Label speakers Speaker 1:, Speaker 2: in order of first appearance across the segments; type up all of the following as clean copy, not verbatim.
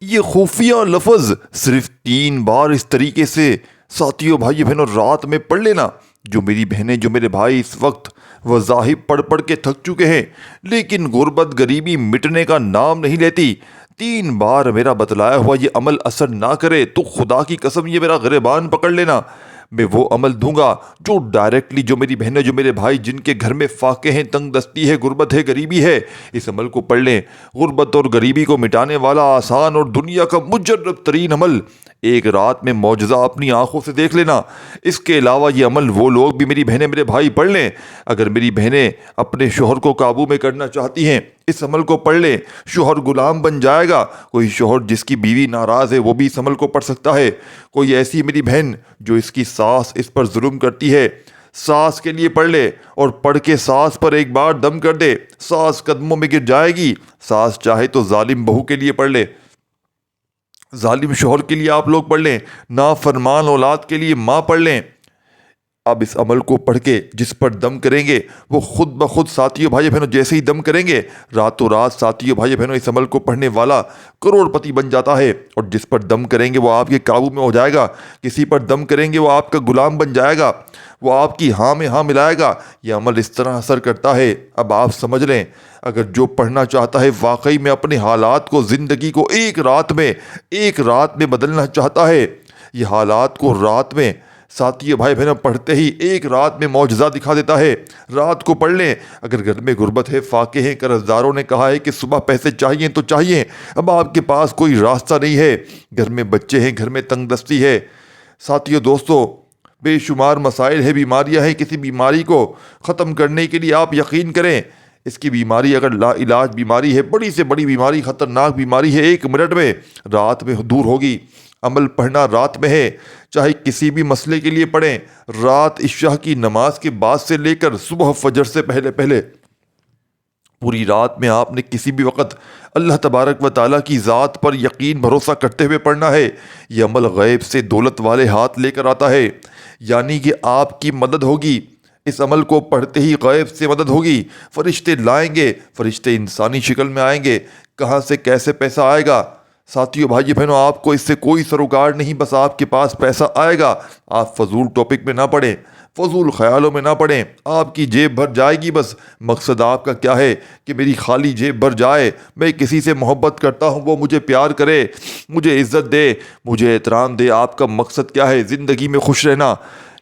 Speaker 1: یہ خفیہ لفظ صرف 3 بار اس طریقے سے ساتھیوں بھائی بہنوں رات میں پڑھ لینا۔ جو میری بہنیں جو میرے بھائی اس وقت وظائف پڑھ پڑھ کے تھک چکے ہیں لیکن غربت غریبی مٹنے کا نام نہیں لیتی، 3 بار میرا بتلایا ہوا یہ عمل اثر نہ کرے تو خدا کی قسم یہ میرا گریبان پکڑ لینا۔ میں وہ عمل دوں گا جو ڈائریکٹلی جو میری بہنیں جو میرے بھائی جن کے گھر میں فاقے ہیں، تنگ دستی ہے، غربت ہے، غریبی ہے، اس عمل کو پڑھ لیں۔ غربت اور غریبی کو مٹانے والا آسان اور دنیا کا مجرب ترین عمل، ایک رات میں معجزہ اپنی آنکھوں سے دیکھ لینا۔ اس کے علاوہ یہ عمل وہ لوگ بھی میری بہنیں میرے بھائی پڑھ لیں۔ اگر میری بہنیں اپنے شوہر کو قابو میں کرنا چاہتی ہیں اس عمل کو پڑھ لیں، شوہر غلام بن جائے گا۔ کوئی شوہر جس کی بیوی ناراض ہے وہ بھی اس عمل کو پڑھ سکتا ہے۔ کوئی ایسی میری بہن جو اس کی ساس اس پر ظلم کرتی ہے، ساس کے لیے پڑھ لے اور پڑھ کے ساس پر ایک بار دم کر دے، ساس قدموں میں گر جائے گی۔ ساس چاہے تو ظالم بہو کے لیے پڑھ لے، ظالم شوہر کے لیے آپ لوگ پڑھ لیں، نافرمان اولاد کے لیے ماں پڑھ لیں۔ اب اس عمل کو پڑھ کے جس پر دم کریں گے وہ خود بخود ساتھیوں بھائی بہنوں جیسے ہی دم کریں گے راتوں رات ساتھیوں بھائی بہنوں اس عمل کو پڑھنے والا کروڑ پتی بن جاتا ہے، اور جس پر دم کریں گے وہ آپ کے قابو میں ہو جائے گا۔ کسی پر دم کریں گے وہ آپ کا غلام بن جائے گا، وہ آپ کی ہاں میں ہاں ملائے گا۔ یہ عمل اس طرح اثر کرتا ہے۔ اب آپ سمجھ لیں، اگر جو پڑھنا چاہتا ہے واقعی میں اپنے حالات کو، زندگی کو ایک رات میں بدلنا چاہتا ہے، یہ حالات کو رات میں ساتھیوں بھائی بہنوں پڑھتے ہی ایک رات میں معجزہ دکھا دیتا ہے۔ رات کو پڑھ لیں۔ اگر گھر میں غربت ہے، فاقے ہیں، قرض داروں نے کہا ہے کہ صبح پیسے چاہیے تو چاہیے، اب آپ کے پاس کوئی راستہ نہیں ہے، گھر میں بچے ہیں، گھر میں تنگ دستی ہے، ساتھیوں دوستوں بے شمار مسائل ہیں، بیماریاں ہیں، کسی بیماری کو ختم کرنے کے لیے آپ یقین کریں، اس کی بیماری اگر لا علاج بیماری ہے، بڑی سے بڑی بیماری، خطرناک بیماری ہے، 1 منٹ میں رات میں دور ہوگی۔ عمل پڑھنا رات میں ہے، چاہے کسی بھی مسئلے کے لیے پڑھیں، رات عشاء کی نماز کے بعد سے لے کر صبح فجر سے پہلے پہلے پوری رات میں آپ نے کسی بھی وقت اللہ تبارک و تعالیٰ کی ذات پر یقین بھروسہ کرتے ہوئے پڑھنا ہے۔ یہ عمل غیب سے دولت والے ہاتھ لے کر آتا ہے، یعنی کہ آپ کی مدد ہوگی۔ اس عمل کو پڑھتے ہی غیب سے مدد ہوگی، فرشتے لائیں گے، فرشتے انسانی شکل میں آئیں گے۔ کہاں سے کیسے پیسہ آئے گا؟ ساتھیوں بھائی بہنوں آپ کو اس سے کوئی سروکار نہیں، بس آپ کے پاس پیسہ آئے گا۔ آپ فضول ٹاپک میں نہ پڑیں، فضول خیالوں میں نہ پڑیں، آپ کی جیب بھر جائے گی۔ بس مقصد آپ کا کیا ہے کہ میری خالی جیب بھر جائے، میں کسی سے محبت کرتا ہوں وہ مجھے پیار کرے، مجھے عزت دے، مجھے احترام دے۔ آپ کا مقصد کیا ہے؟ زندگی میں خوش رہنا،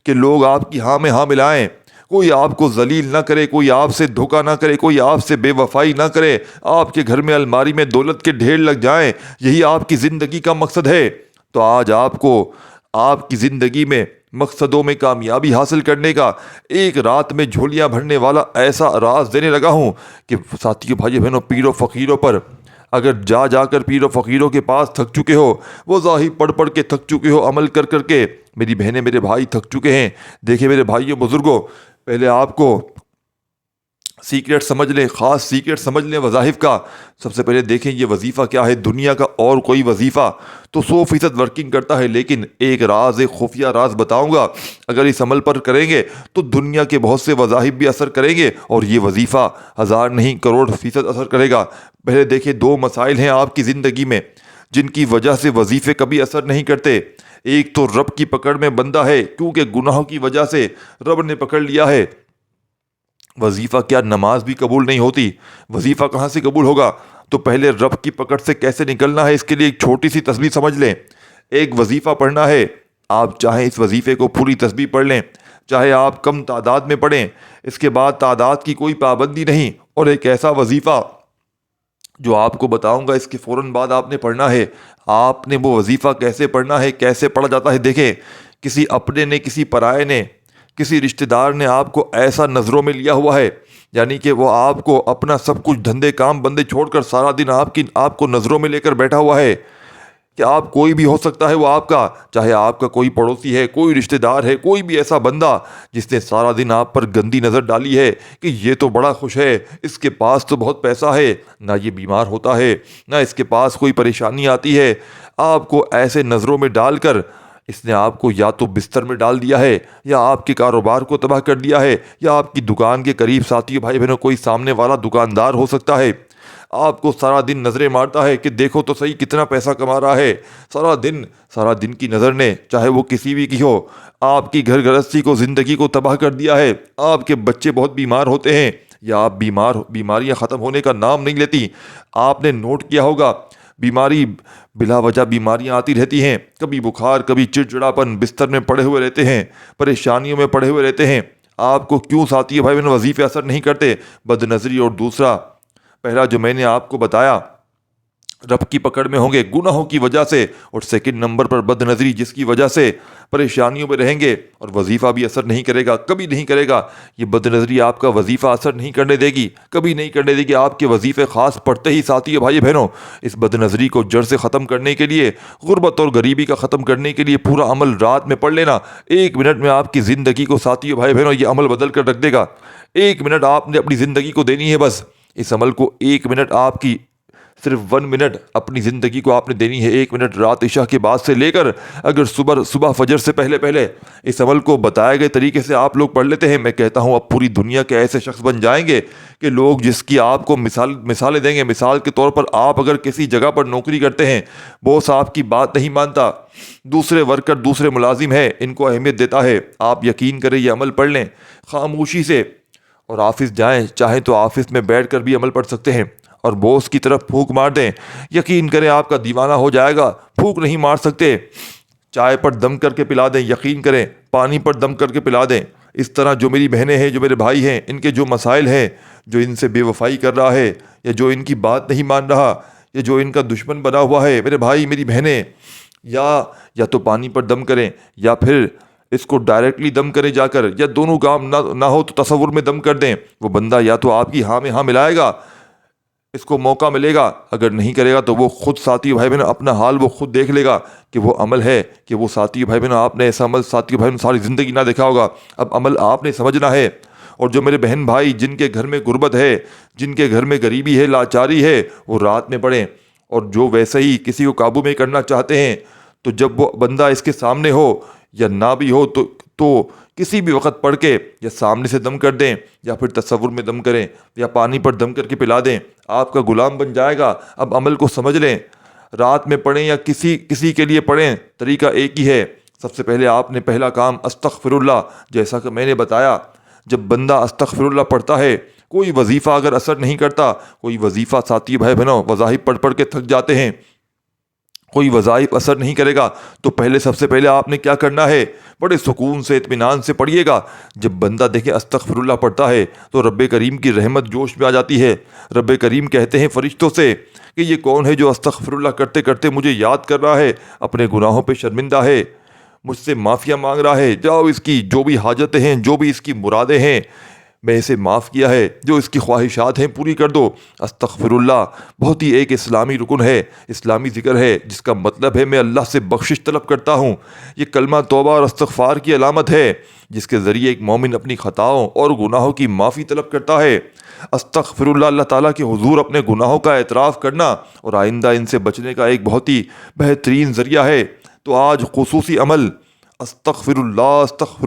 Speaker 1: کہ لوگ آپ کی ہاں میں ہاں ملائیں، کوئی آپ کو ذلیل نہ کرے، کوئی آپ سے دھوکہ نہ کرے، کوئی آپ سے بے وفائی نہ کرے، آپ کے گھر میں الماری میں دولت کے ڈھیر لگ جائیں، یہی آپ کی زندگی کا مقصد ہے۔ تو آج آپ کو آپ کی زندگی میں مقصدوں میں کامیابی حاصل کرنے کا ایک رات میں جھولیاں بھرنے والا ایسا راز دینے لگا ہوں کہ ساتھیوں بھائی بہنوں پیروں فقیروں پر اگر جا کر پیروں فقیروں کے پاس تھک چکے ہو، وہ ظاہر پڑھ پڑھ کے تھک چکے ہو، عمل کر کر کے میری بہنیں میرے بھائی تھک چکے ہیں۔ دیکھیں میرے بھائیوں بزرگوں، پہلے آپ کو سیکرٹ سمجھ لیں، خاص سیکرٹ سمجھ لیں وظائف کا۔ سب سے پہلے دیکھیں یہ وظیفہ کیا ہے۔ دنیا کا اور کوئی وظیفہ تو 100% ورکنگ کرتا ہے، لیکن ایک راز، ایک خفیہ راز بتاؤں گا، اگر اس عمل پر کریں گے تو دنیا کے بہت سے وظائف بھی اثر کریں گے، اور یہ وظیفہ 1000 نہیں کروڑ فیصد اثر کرے گا۔ پہلے دیکھیں 2 مسائل ہیں آپ کی زندگی میں جن کی وجہ سے وظیفے کبھی اثر نہیں کرتے۔ ایک تو رب کی پکڑ میں بندہ ہے، کیونکہ گناہوں کی وجہ سے رب نے پکڑ لیا ہے۔ وظیفہ کیا نماز بھی قبول نہیں ہوتی؟ وظیفہ کہاں سے قبول ہوگا؟ تو پہلے رب کی پکڑ سے کیسے نکلنا ہے اس کے لیے ایک چھوٹی سی تسبیح سمجھ لیں۔ ایک وظیفہ پڑھنا ہے، آپ چاہیں اس وظیفے کو پوری تسبیح پڑھ لیں، چاہے آپ کم تعداد میں پڑھیں، اس کے بعد تعداد کی کوئی پابندی نہیں۔ اور ایک ایسا وظیفہ جو آپ کو بتاؤں گا اس کے فوراً بعد آپ نے پڑھنا ہے۔ آپ نے وہ وظیفہ کیسے پڑھنا ہے، کیسے پڑھا جاتا ہے؟ دیکھیں، کسی اپنے نے، کسی پرائے نے، کسی رشتہ دار نے آپ کو ایسا نظروں میں لیا ہوا ہے، یعنی کہ وہ آپ کو اپنا سب کچھ دھندے کام بندے چھوڑ کر سارا دن آپ کو نظروں میں لے کر بیٹھا ہوا ہے کہ آپ کوئی بھی ہو سکتا ہے وہ آپ کا، چاہے آپ کا کوئی پڑوسی ہے، کوئی رشتہ دار ہے، کوئی بھی ایسا بندہ جس نے سارا دن آپ پر گندی نظر ڈالی ہے کہ یہ تو بڑا خوش ہے، اس کے پاس تو بہت پیسہ ہے، نہ یہ بیمار ہوتا ہے، نہ اس کے پاس کوئی پریشانی آتی ہے۔ آپ کو ایسے نظروں میں ڈال کر اس نے آپ کو یا تو بستر میں ڈال دیا ہے، یا آپ کے کاروبار کو تباہ کر دیا ہے، یا آپ کی دکان کے قریب، ساتھیوں بھائی بہنوں، کوئی سامنے والا دکاندار ہو سکتا ہے، آپ کو سارا دن نظریں مارتا ہے کہ دیکھو تو صحیح کتنا پیسہ کما رہا ہے، سارا دن کی نظر نے، چاہے وہ کسی بھی کی ہو، آپ کی گھر گرہستی کو، زندگی کو تباہ کر دیا ہے۔ آپ کے بچے بہت بیمار ہوتے ہیں یا آپ بیماریاں ختم ہونے کا نام نہیں لیتی۔ آپ نے نوٹ کیا ہوگا بلا وجہ بیماریاں آتی رہتی ہیں، کبھی بخار، کبھی چڑچڑاپن، بستر میں پڑے ہوئے رہتے ہیں، پریشانیوں میں پڑے ہوئے رہتے ہیں۔ آپ کو کیوں ساتھی بھائی بہن وظیفے اثر نہیں کرتے؟ بد نظری، اور دوسرا پہلا جو میں نے آپ کو بتایا، رب کی پکڑ میں ہوں گے گناہوں کی وجہ سے، اور سیکنڈ نمبر پر بد نظری، جس کی وجہ سے پریشانیوں میں رہیں گے اور وظیفہ بھی اثر نہیں کرے گا، کبھی نہیں کرے گا۔ یہ بد نظری آپ کا وظیفہ اثر نہیں کرنے دے گی، کبھی نہیں کرنے دے گی۔ آپ کے وظیفے خاص پڑھتے ہی ساتھی بھائی بہنوں، اس بد نظری کو جڑ سے ختم کرنے کے لیے، غربت اور غریبی کا ختم کرنے کے لیے پورا عمل رات میں پڑھ لینا۔ 1 منٹ میں آپ کی زندگی کو ساتھی بھائی بہنوں یہ عمل بدل کر رکھ دے گا۔ 1 منٹ آپ نے اپنی زندگی کو دینی ہے، بس اس عمل کو 1 منٹ، آپ کی صرف 1 منٹ اپنی زندگی کو آپ نے دینی ہے۔ 1 منٹ رات عشاء کے بعد سے لے کر اگر صبح فجر سے پہلے اس عمل کو بتائے گئے طریقے سے آپ لوگ پڑھ لیتے ہیں، میں کہتا ہوں اب پوری دنیا کے ایسے شخص بن جائیں گے کہ لوگ جس کی آپ کو مثالیں دیں گے۔ مثال کے طور پر آپ اگر کسی جگہ پر نوکری کرتے ہیں، باس آپ کی بات نہیں مانتا، دوسرے ورکر، دوسرے ملازم ہیں، ان کو اہمیت دیتا ہے، آپ یقین کریں یہ عمل پڑھ لیں خاموشی سے، اور آفس جائیں، چاہیں تو آفس میں بیٹھ کر بھی عمل پڑھ سکتے ہیں، اور باس کی طرف پھونک مار دیں، یقین کریں آپ کا دیوانہ ہو جائے گا۔ پھونک نہیں مار سکتے، چائے پر دم کر کے پلا دیں، یقین کریں پانی پر دم کر کے پلا دیں۔ اس طرح جو میری بہنیں ہیں، جو میرے بھائی ہیں، ان کے جو مسائل ہیں، جو ان سے بے وفائی کر رہا ہے، یا جو ان کی بات نہیں مان رہا، یا جو ان کا دشمن بنا ہوا ہے، میرے بھائی میری بہنیں، یا تو پانی پر دم کریں، یا پھر اس کو ڈائریکٹلی دم کریں جا کر، یا دونوں کام نہ ہو تو تصور میں دم کر دیں۔ وہ بندہ یا تو آپ کی ہاں میں ہاں ملائے گا، اس کو موقع ملے گا، اگر نہیں کرے گا تو وہ خود ساتھی بھائی بہن اپنا حال وہ خود دیکھ لے گا کہ وہ عمل ہے کہ وہ ساتھی بھائی بہن آپ نے ایسا عمل ساتھی بھائی بہن ساری زندگی نہ دیکھا ہوگا۔ اب عمل آپ نے سمجھنا ہے۔ اور جو میرے بہن بھائی جن کے گھر میں غربت ہے، جن کے گھر میں غریبی ہے، لاچاری ہے، وہ رات میں پڑھیں، اور جو ویسے ہی کسی کو قابو میں کرنا چاہتے ہیں تو جب وہ بندہ اس کے سامنے ہو یا نہ بھی ہو تو کسی بھی وقت پڑھ کے یا سامنے سے دم کر دیں، یا پھر تصور میں دم کریں، یا پانی پر دم کر کے پلا دیں، آپ کا غلام بن جائے گا۔ اب عمل کو سمجھ لیں، رات میں پڑھیں یا کسی کے لیے پڑھیں، طریقہ ایک ہی ہے۔ سب سے پہلے آپ نے پہلا کام استغفر اللہ، جیسا کہ میں نے بتایا، جب بندہ استغفر اللہ پڑھتا ہے، کوئی وظیفہ اگر اثر نہیں کرتا، کوئی وظیفہ ساتھی بھائی بہنوں وظائف پڑھ کے تھک جاتے ہیں، کوئی وظائف اثر نہیں کرے گا، تو سب سے پہلے آپ نے کیا کرنا ہے؟ بڑے سکون سے، اطمینان سے پڑھیے گا۔ جب بندہ دیکھیں استغفر اللہ پڑھتا ہے تو رب کریم کی رحمت جوش میں آ جاتی ہے۔ رب کریم کہتے ہیں فرشتوں سے کہ یہ کون ہے جو استغفر اللہ کرتے کرتے مجھے یاد کر رہا ہے، اپنے گناہوں پہ شرمندہ ہے، مجھ سے معافیاں مانگ رہا ہے، جاؤ اس کی جو بھی حاجتیں ہیں، جو بھی اس کی مرادیں ہیں، میں اسے معاف کیا ہے، جو اس کی خواہشات ہیں پوری کر دو۔ استغفر اللہ بہت ہی ایک اسلامی رکن ہے، اسلامی ذکر ہے، جس کا مطلب ہے میں اللہ سے بخشش طلب کرتا ہوں۔ یہ کلمہ توبہ اور استغفار کی علامت ہے، جس کے ذریعے ایک مومن اپنی خطاؤں اور گناہوں کی معافی طلب کرتا ہے۔ استغفر اللہ، اللہ تعالیٰ کے حضور اپنے گناہوں کا اعتراف کرنا اور آئندہ ان سے بچنے کا ایک بہت ہی بہترین ذریعہ ہے۔ تو آج خصوصی عمل استغفر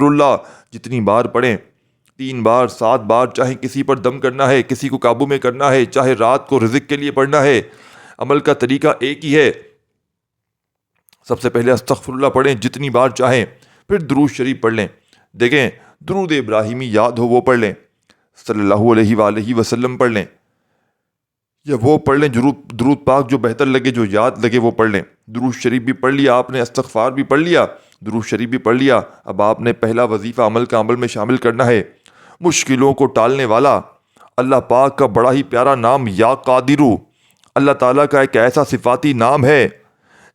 Speaker 1: اللہ جتنی بار پڑھیں، 3 بار، 7 بار، چاہے کسی پر دم کرنا ہے، کسی کو قابو میں کرنا ہے، چاہے رات کو رزق کے لیے پڑھنا ہے، عمل کا طریقہ ایک ہی ہے۔ سب سے پہلے استغفر اللہ پڑھیں جتنی بار چاہیں، پھر درود شریف پڑھ لیں۔ دیکھیں درود ابراہیمی یاد ہو وہ پڑھ لیں، صلی اللہ علیہ وآلہ وسلم پڑھ لیں، یا وہ پڑھ لیں درود پاک جو بہتر لگے، جو یاد لگے وہ پڑھ لیں۔ درود شریف بھی پڑھ لیا آپ نے، استغفار بھی پڑھ لیا، درود شریف بھی پڑھ لیا۔ اب آپ نے پہلا وظیفہ عمل میں شامل کرنا ہے، مشکلوں کو ٹالنے والا۔ اللہ پاک کا بڑا ہی پیارا نام یا قادرو، اللہ تعالیٰ کا ایک ایسا صفاتی نام ہے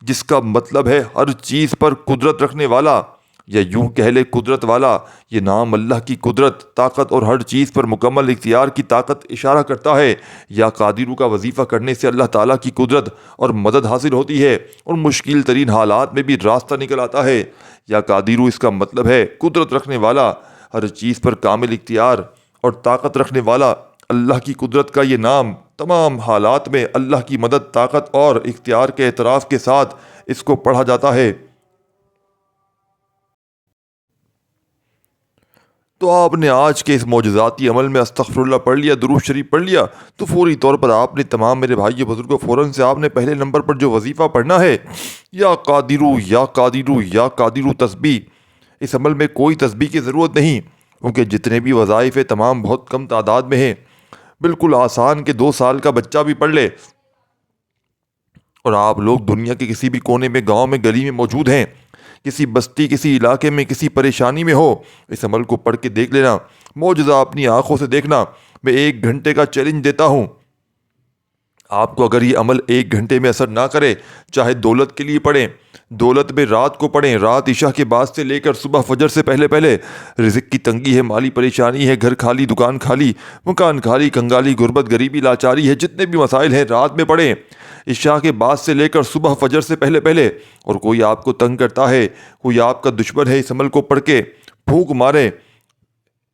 Speaker 1: جس کا مطلب ہے ہر چیز پر قدرت رکھنے والا، یا یوں کہہ لے قدرت والا۔ یہ نام اللہ کی قدرت، طاقت اور ہر چیز پر مکمل اختیار کی طاقت اشارہ کرتا ہے۔ یا قادرو کا وظیفہ کرنے سے اللہ تعالیٰ کی قدرت اور مدد حاصل ہوتی ہے، اور مشکل ترین حالات میں بھی راستہ نکل آتا ہے۔ یا قادرو اس کا مطلب ہے قدرت رکھنے والا، ہر چیز پر کامل اختیار اور طاقت رکھنے والا۔ اللہ کی قدرت کا یہ نام تمام حالات میں اللہ کی مدد، طاقت اور اختیار کے اعتراف کے ساتھ اس کو پڑھا جاتا ہے۔ تو آپ نے آج کے اس معجزاتی عمل میں استغفر اللہ پڑھ لیا، درود شریف پڑھ لیا، تو فوری طور پر آپ نے تمام میرے بھائی بزرگوں فوراً سے آپ نے پہلے نمبر پر جو وظیفہ پڑھنا ہے، یا قادرو یا قادرو یا قادرو تسبیح. اس عمل میں کوئی تسبیح کی ضرورت نہیں، کیونکہ جتنے بھی وظائف ہیں تمام بہت کم تعداد میں ہیں. بالکل آسان کہ 2 سال کا بچہ بھی پڑھ لے. اور آپ لوگ دنیا کے کسی بھی کونے میں، گاؤں میں، گلی میں موجود ہیں، کسی بستی، کسی علاقے میں، کسی پریشانی میں ہو، اس عمل کو پڑھ کے دیکھ لینا، معجزہ اپنی آنکھوں سے دیکھنا. میں 1 گھنٹے کا چیلنج دیتا ہوں. آپ کو اگر یہ عمل 1 گھنٹے میں اثر نہ کرے، چاہے دولت کے لیے پڑھیں، دولت میں رات کو پڑھیں، رات عشاء کے بعد سے لے کر صبح فجر سے پہلے پہلے، رزق کی تنگی ہے، مالی پریشانی ہے، گھر خالی، دکان خالی، مکان خالی، کنگالی، غربت، غریبی، لاچاری ہے، جتنے بھی مسائل ہیں رات میں پڑھیں، عشاء کے بعد سے لے کر صبح فجر سے پہلے پہلے. اور کوئی آپ کو تنگ کرتا ہے، کوئی آپ کا دشمن ہے، اس عمل کو پڑھ کے پھونک مارے،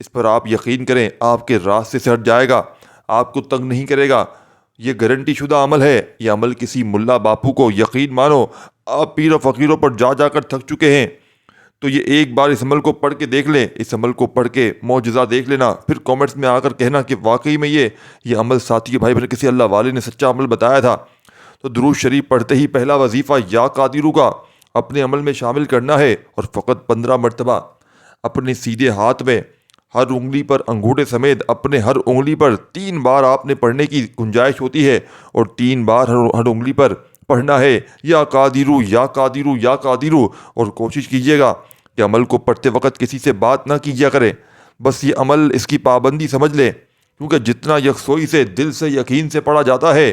Speaker 1: اس پر آپ یقین کریں آپ کے راستے سے ہٹ جائے گا، آپ کو تنگ نہیں کرے گا. یہ گارنٹی شدہ عمل ہے. یہ عمل کسی ملا باپو کو، یقین مانو آپ پیر و فقیروں پر جا جا کر تھک چکے ہیں، تو یہ ایک بار اس عمل کو پڑھ کے دیکھ لیں. اس عمل کو پڑھ کے معجزہ دیکھ لینا، پھر کامنٹس میں آ کر کہنا کہ واقعی میں یہ عمل ساتھی بھائی بہن کسی اللہ والے نے سچا عمل بتایا تھا. تو درود شریف پڑھتے ہی پہلا وظیفہ یا قادرو کا اپنے عمل میں شامل کرنا ہے، اور فقط 15 مرتبہ اپنے سیدھے ہاتھ میں ہر انگلی پر، انگوٹھے سمیت اپنے ہر انگلی پر 3 بار آپ نے پڑھنے کی گنجائش ہوتی ہے، اور 3 بار ہر انگلی پر پڑھنا ہے یا قادرو یا قادرو یا قادرو. اور کوشش کیجیے گا کہ عمل کو پڑھتے وقت کسی سے بات نہ کیجیا کرے. بس یہ عمل، اس کی پابندی سمجھ لیں، کیونکہ جتنا یکسوئی سے، دل سے، یقین سے پڑھا جاتا ہے،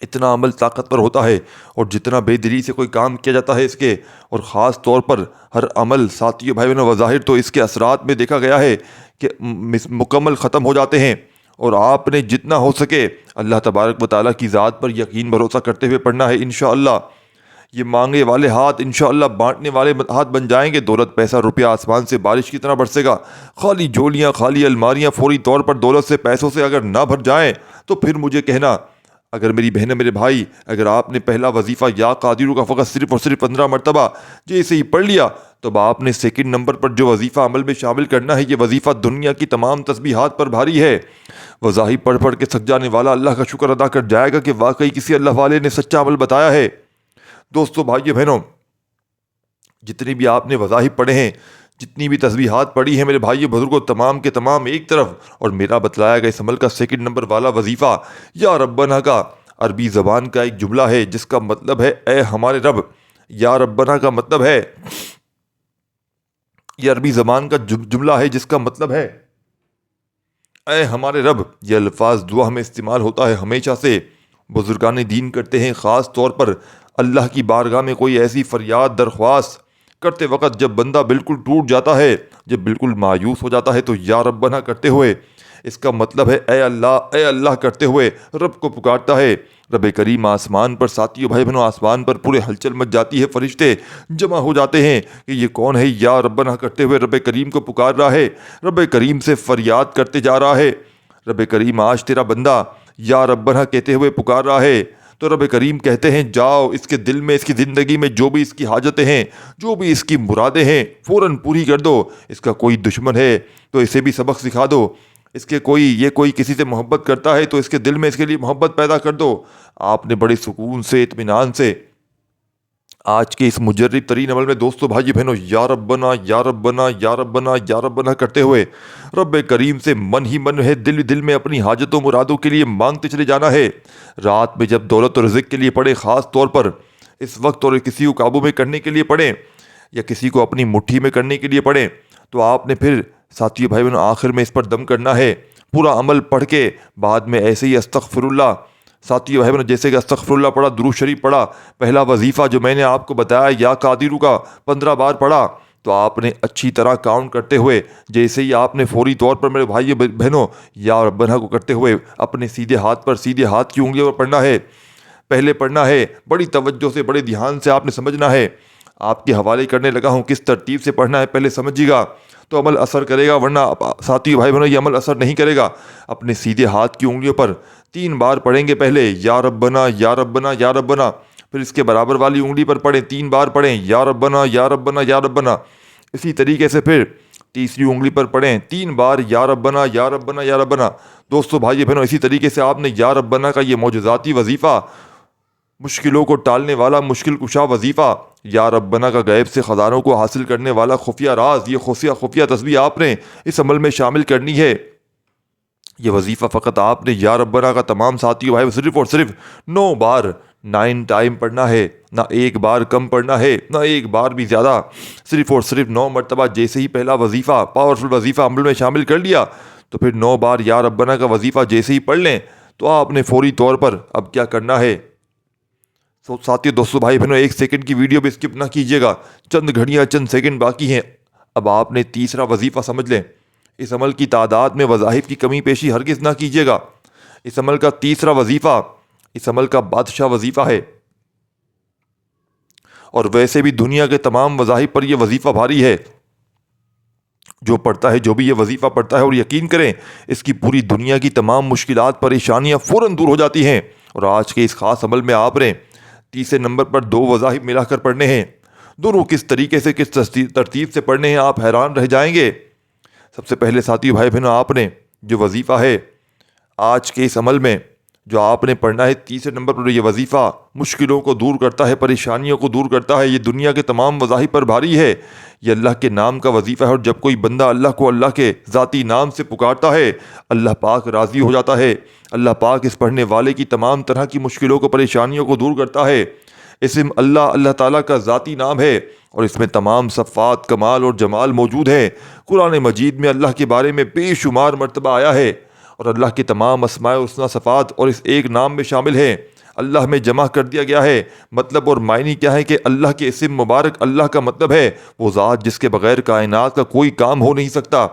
Speaker 1: اتنا عمل طاقتور ہوتا ہے. اور جتنا بے دلی سے کوئی کام کیا جاتا ہے اس کے، اور خاص طور پر ہر عمل ساتھیوں بھائی بہنوں وظاہر تو اس کے اثرات میں دیکھا گیا ہے کہ مکمل ختم ہو جاتے ہیں. اور آپ نے جتنا ہو سکے اللہ تبارک و تعالیٰ کی ذات پر یقین بھروسہ کرتے ہوئے پڑھنا ہے. انشاءاللہ یہ مانگے والے ہاتھ انشاءاللہ بانٹنے والے ہاتھ بن جائیں گے. دولت، پیسہ، روپیہ آسمان سے بارش کی طرح برسے گا. خالی جھولیاں، خالی الماریاں فوری طور پر دولت سے، پیسوں سے اگر نہ بھر جائیں تو پھر مجھے کہنا. اگر میری بہنیں، میرے بھائی، اگر آپ نے پہلا وظیفہ یا قادرو کا فقط صرف اور صرف 15 مرتبہ جیسے ہی پڑھ لیا، تو اب آپ نے 2 نمبر پر جو وظیفہ عمل میں شامل کرنا ہے، یہ وظیفہ دنیا کی تمام تسبیحات پر بھاری ہے. وظائف پڑھ پڑھ کے تھک جانے والا اللہ کا شکر ادا کر جائے گا کہ واقعی کسی اللہ والے نے سچا عمل بتایا ہے. دوستو، بھائیو، بہنوں، جتنی بھی آپ نے وظائف پڑھے ہیں، جتنی بھی تسبیحات پڑھی ہیں میرے بھائیو بزرگوں، تمام کے تمام ایک طرف، اور میرا بتلایا گیا اس عمل کا 2 نمبر والا وظیفہ یا ربنا کا عربی زبان کا ایک جملہ ہے جس کا مطلب ہے اے ہمارے رب. یا ربنا کا مطلب ہے، یہ عربی زبان کا جملہ ہے جس کا مطلب ہے اے ہمارے رب. یہ الفاظ دعا میں استعمال ہوتا ہے ہمیشہ سے. بزرگان دین کرتے ہیں خاص طور پر اللہ کی بارگاہ میں کوئی ایسی فریاد درخواست کرتے وقت جب بندہ بالکل ٹوٹ جاتا ہے، جب بالکل مایوس ہو جاتا ہے، تو یا ربنا کرتے ہوئے، اس کا مطلب ہے اے اللہ کرتے ہوئے رب کو پکارتا ہے. رب کریم آسمان پر، ساتھیوں بھائی بہنوں، آسمان پر پورے ہلچل مچ جاتی ہے، فرشتے جمع ہو جاتے ہیں کہ یہ کون ہے یا ربنا کرتے ہوئے رب کریم کو پکار رہا ہے، رب کریم سے فریاد کرتے جا رہا ہے. رب کریم آج تیرا بندہ یا ربنا کہتے ہوئے پکار رہا ہے، تو رب کریم کہتے ہیں جاؤ اس کے دل میں، اس کی زندگی میں جو بھی اس کی حاجتیں ہیں، جو بھی اس کی مرادیں ہیں، فوراً پوری کر دو. اس کا کوئی دشمن ہے تو اسے بھی سبق سکھا دو. اس کے کوئی کسی سے محبت کرتا ہے تو اس کے دل میں اس کے لیے محبت پیدا کر دو. آپ نے بڑے سکون سے، اطمینان سے آج کے اس مجرب ترین عمل میں دوستو، بھائی بہنوں، یا ربنا یا ربنا یا ربنا یا ربنا کرتے ہوئے رب کریم سے من ہی من ہے، دل میں اپنی حاجتوں مرادوں کے لیے مانگتے چلے جانا ہے. رات میں جب دولت اور رزق کے لیے پڑھیں، خاص طور پر اس وقت، اور کسی کو قابو میں کرنے کے لیے پڑھیں یا کسی کو اپنی مٹھی میں کرنے کے لیے پڑھیں، تو آپ نے پھر ساتھیوں بھائی بہنوں آخر میں اس پر دم کرنا ہے. پورا عمل پڑھ کے بعد میں ایسے ہی استغفر اللہ، ساتھیوں بھائی بہنوں، جیسے کہ استغفر اللہ پڑھا، درود شریف پڑھا، پہلا وظیفہ جو میں نے آپ کو بتایا یا قادرو کا 15 بار پڑھا، تو آپ نے اچھی طرح کاؤنٹ کرتے ہوئے، جیسے ہی آپ نے فوری طور پر میرے بھائی بہنوں یا ربنا کو کرتے ہوئے اپنے سیدھے ہاتھ کی انگلیوں پر پڑھنا ہے. پہلے پڑھنا ہے بڑی توجہ سے، بڑے دھیان سے آپ نے سمجھنا ہے. آپ کے حوالے کرنے لگا ہوں کس ترتیب سے پڑھنا ہے، پہلے سمجھیے گا تو عمل اثر کرے گا، ورنہ ساتھی بھائی بہنوں یہ عمل اثر نہیں کرے گا. اپنے سیدھے ہاتھ کی انگلیوں پر 3 بار پڑھیں گے. پہلے یا ربنا یا ربنا یا ربنا، پھر اس کے برابر والی انگلی پر پڑھیں، 3 بار پڑھیں یا ربنا یا ربنا یا ربنا. اسی طریقے سے پھر تیسری انگلی پر پڑھیں 3 بار یا ربنا یا ربنا یا ربنا۔ دوستو بھائی بہنوں، اسی طریقے سے آپ نے یا ربنا کا یہ معجزاتی وظیفہ، مشکلوں کو ٹالنے والا مشکل کشا وظیفہ، یا ربنا کا غیب سے خزانوں کو حاصل کرنے والا خفیہ راز، یہ خفیہ تسبیح آپ نے اس عمل میں شامل کرنی ہے۔ یہ وظیفہ فقط آپ نے یا ربنا کا تمام ساتھیوں بھائی صرف اور صرف 9 بار 9 ٹائم پڑھنا ہے، نہ ایک بار کم پڑھنا ہے، نہ ایک بار بھی زیادہ، صرف اور صرف 9 مرتبہ۔ جیسے ہی پہلا وظیفہ، پاورفل وظیفہ عمل میں شامل کر لیا تو پھر 9 بار یا ربنا کا وظیفہ جیسے ہی پڑھ لیں تو آپ نے فوری طور پر اب کیا کرنا ہے۔ ساتھیوں، دوستو، بھائی بہنوں، 1 سیکنڈ کی ویڈیو بھی اسکپ نہ کیجیے گا، چند گھڑیاں چند سیکنڈ باقی ہیں۔ اب آپ نے تیسرا وظیفہ سمجھ لیں۔ اس عمل کی تعداد میں وظائف کی کمی پیشی ہرگز نہ کیجیے گا۔ اس عمل کا تیسرا وظیفہ اس عمل کا بادشاہ وظیفہ ہے، اور ویسے بھی دنیا کے تمام وظائف پر یہ وظیفہ بھاری ہے۔ جو پڑھتا ہے، جو بھی یہ وظیفہ پڑھتا ہے، اور یقین کریں اس کی پوری دنیا کی تمام مشکلات پریشانیاں فوراً دور ہو جاتی ہیں۔ اور آج کے اس خاص عمل میں آپ نے تیسرے نمبر پر 2 وظائف ملا کر پڑھنے ہیں۔ دونوں کس طریقے سے، کس ترتیب سے پڑھنے ہیں، آپ حیران رہ جائیں گے۔ سب سے پہلے ساتھیو بھائی بہنوں، آپ نے جو وظیفہ ہے آج کے اس عمل میں جو آپ نے پڑھنا ہے، تیسرے نمبر پر یہ وظیفہ مشکلوں کو دور کرتا ہے، پریشانیوں کو دور کرتا ہے۔ یہ دنیا کے تمام وظائف پر بھاری ہے۔ یہ اللہ کے نام کا وظیفہ ہے، اور جب کوئی بندہ اللہ کو اللہ کے ذاتی نام سے پکارتا ہے، اللہ پاک راضی ہو جاتا ہے۔ اللہ پاک اس پڑھنے والے کی تمام طرح کی مشکلوں کو، پریشانیوں کو دور کرتا ہے۔ اسم اللہ تعالیٰ کا ذاتی نام ہے، اور اس میں تمام صفات، کمال اور جمال موجود ہیں۔ قرآن مجید میں اللہ کے بارے میں بے شمار مرتبہ آیا ہے، اور اللہ کے تمام اسماء الحسنی صفات اور اس ایک نام میں شامل ہیں، اللہ میں جمع کر دیا گیا ہے۔ مطلب اور معنی کیا ہے کہ اللہ کے اسم مبارک، اللہ کا مطلب ہے وہ ذات جس کے بغیر کائنات کا کوئی کام ہو نہیں سکتا،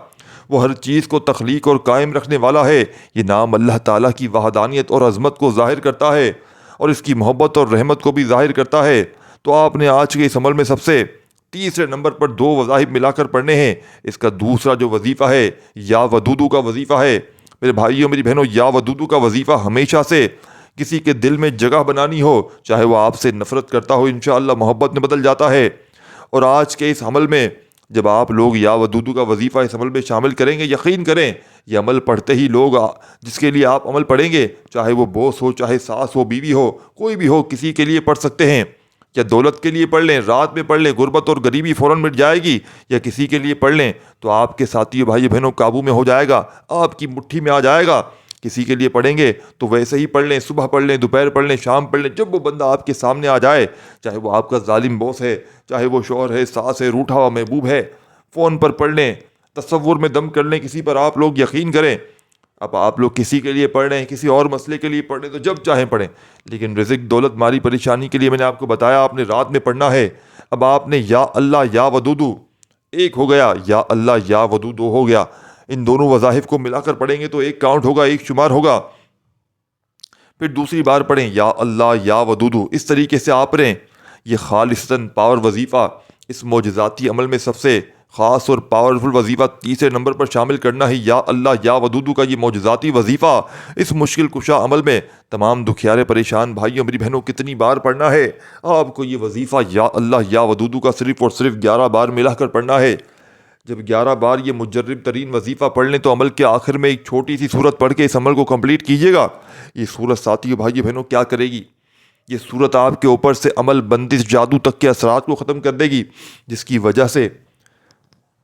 Speaker 1: وہ ہر چیز کو تخلیق اور قائم رکھنے والا ہے۔ یہ نام اللہ تعالیٰ کی وحدانیت اور عظمت کو ظاہر کرتا ہے، اور اس کی محبت اور رحمت کو بھی ظاہر کرتا ہے۔ تو آپ نے آج کے اس عمل میں سب سے تیسرے نمبر پر 2 وظائف ملا کر پڑھنے ہیں۔ اس کا دوسرا جو وظیفہ ہے یا ودودو کا وظیفہ ہے۔ میرے بھائیوں، میری بہنوں، یا ودودو کا وظیفہ ہمیشہ سے کسی کے دل میں جگہ بنانی ہو، چاہے وہ آپ سے نفرت کرتا ہو، انشاءاللہ محبت میں بدل جاتا ہے۔ اور آج کے اس عمل میں جب آپ لوگ یا ودودو کا وظیفہ اس عمل میں شامل کریں گے، یقین کریں یہ عمل پڑھتے ہی لوگ جس کے لیے آپ عمل پڑھیں گے، چاہے وہ بوس ہو، چاہے ساس ہو، بیوی ہو، کوئی بھی ہو، کسی کے لیے پڑھ سکتے ہیں۔ یا دولت کے لیے پڑھ لیں، رات میں پڑھ لیں، غربت اور غریبی فوراً مٹ جائے گی، یا کسی کے لیے پڑھ لیں تو آپ کے ساتھی بھائی بہنوں قابو میں ہو جائے گا، آپ کی مٹھی میں آ جائے گا۔ کسی کے لیے پڑھیں گے تو ویسے ہی پڑھ لیں، صبح پڑھ لیں، دوپہر پڑھ لیں، شام پڑھ لیں، جب وہ بندہ آپ کے سامنے آ جائے، چاہے وہ آپ کا ظالم بوس ہے، چاہے وہ شوہر ہے، ساس ہے، روٹھا ہوا محبوب ہے، فون پر پڑھ لیں، تصور میں دم کر لیں کسی پر، آپ لوگ یقین کریں اب آپ لوگ کسی کے لیے پڑھ رہے ہیں، کسی اور مسئلے کے لیے پڑھ رہے ہیں تو جب چاہیں پڑھیں، لیکن رزق، دولت، ماری پریشانی کے لیے میں نے آپ کو بتایا آپ نے رات میں پڑھنا ہے۔ اب آپ نے یا اللہ یا ودودو ایک ہو گیا، یا اللہ یا ودودو ہو گیا، ان دونوں وظائف کو ملا کر پڑھیں گے تو ایک کاؤنٹ ہوگا، ایک شمار ہوگا۔ پھر دوسری بار پڑھیں یا اللہ یا ودودو، اس طریقے سے آپ پڑھیں۔ یہ خالصتاً پاور وظیفہ، اس معجزاتی عمل میں سب سے خاص اور پاورفل وظیفہ تیسرے نمبر پر شامل کرنا ہے، یا اللہ یا ودودو کا یہ معجزاتی وظیفہ اس مشکل کشا عمل میں تمام دکھیارے پریشان بھائیوں میری بہنوں کتنی بار پڑھنا ہے؟ آپ کو یہ وظیفہ یا اللہ یا ودودو کا صرف اور صرف 11 بار ملا کر پڑھنا ہے۔ جب 11 بار یہ مجرب ترین وظیفہ پڑھ لیں تو عمل کے آخر میں ایک چھوٹی سی سورت پڑھ کے اس عمل کو کمپلیٹ کیجیے گا۔ یہ سورت ساتھیوں بھائیوں بہنوں کیا کرے گی؟ یہ سورت آپ کے اوپر سے عمل، بندش، جادو تک کے اثرات کو ختم کر دے گی، جس کی وجہ سے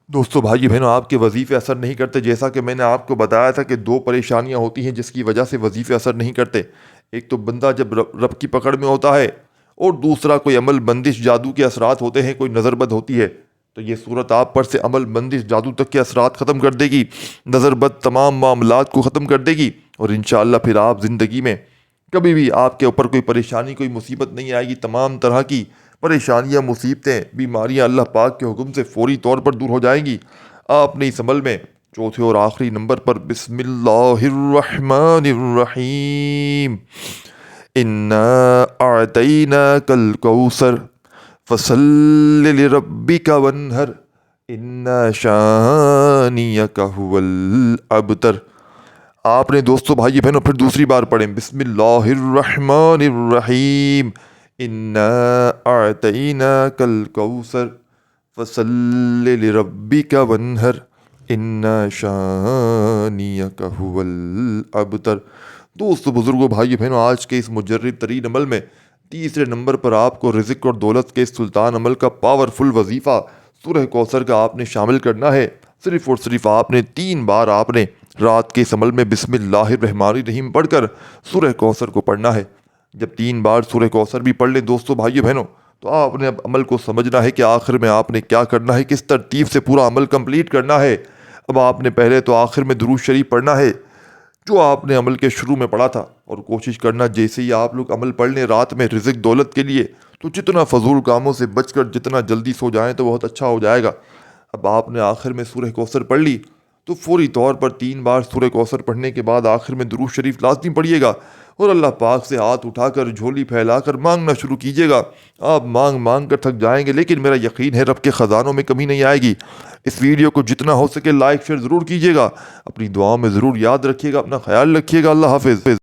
Speaker 1: دوستو بھائی بہنوں آپ کے وظیفے اثر نہیں کرتے۔ جیسا کہ میں نے آپ کو بتایا تھا کہ 2 پریشانیاں ہوتی ہیں جس کی وجہ سے وظیفے اثر نہیں کرتے۔ ایک تو بندہ جب رب کی پکڑ میں ہوتا ہے، اور دوسرا کوئی عمل، بندش، جادو کے اثرات ہوتے ہیں، کوئی نظر بد ہوتی ہے، تو یہ صورت آپ پر سے عمل، بندش، جادو تک کے اثرات ختم کر دے گی، نظر بد تمام معاملات کو ختم کر دے گی، اور انشاءاللہ پھر آپ زندگی میں کبھی بھی آپ کے اوپر کوئی پریشانی، کوئی مصیبت نہیں آئے گی۔ تمام طرح کی پریشانیاں، مصیبتیں، بیماریاں اللہ پاک کے حکم سے فوری طور پر دور ہو جائیں گی۔ آپ نے اس عمل میں چوتھے اور آخری نمبر پر بسم اللہ الرحمن الرحیم انا اعطیناک الکوثر فصل لربک وانہر ان شانیک هو الابتر، آپ نے دوستو بھائی بہنوں پھر دوسری بار پڑھیں بسم اللہ الرحمن الرحیم انا اعطیناک الکوثر فصل لربک وانحر ان شانیک هو الابتر۔ دوستو بزرگوں بھائیو بہنوں، آج کے اس مجرب ترین عمل میں تیسرے نمبر پر آپ کو رزق اور دولت کے سلطان عمل کا پاورفل وظیفہ سورہ کوثر کا آپ نے شامل کرنا ہے۔ صرف اور صرف آپ نے 3 بار آپ نے رات کے اس عمل میں بسم اللہ الرحمن الرحیم پڑھ کر سورہ کوثر کو پڑھنا ہے۔ جب 3 بار سورہ کوثر بھی پڑھ لیں دوستو بھائیو بہنوں، تو آپ نے اب عمل کو سمجھنا ہے کہ آخر میں آپ نے کیا کرنا ہے، کس ترتیب سے پورا عمل کمپلیٹ کرنا ہے۔ اب آپ نے پہلے تو آخر میں درود شریف پڑھنا ہے جو آپ نے عمل کے شروع میں پڑھا تھا، اور کوشش کرنا جیسے ہی آپ لوگ عمل پڑھ لیں رات میں رزق دولت کے لیے، تو جتنا فضول کاموں سے بچ کر جتنا جلدی سو جائیں تو بہت اچھا ہو جائے گا۔ اب آپ نے آخر میں سورہ کوثر پڑھ لی تو فوری طور پر 3 بار سورہ کوثر پڑھنے کے بعد آخر میں درود شریف لازمی پڑھیے گا، اور اللہ پاک سے ہاتھ اٹھا کر جھولی پھیلا کر مانگنا شروع کیجیے گا۔ آپ مانگ مانگ کر تھک جائیں گے، لیکن میرا یقین ہے رب کے خزانوں میں کمی نہیں آئے گی۔ اس ویڈیو کو جتنا ہو سکے لائک شیئر ضرور کیجیے گا، اپنی دعاؤں میں ضرور یاد رکھیے گا، اپنا خیال رکھیے گا۔ اللہ حافظ۔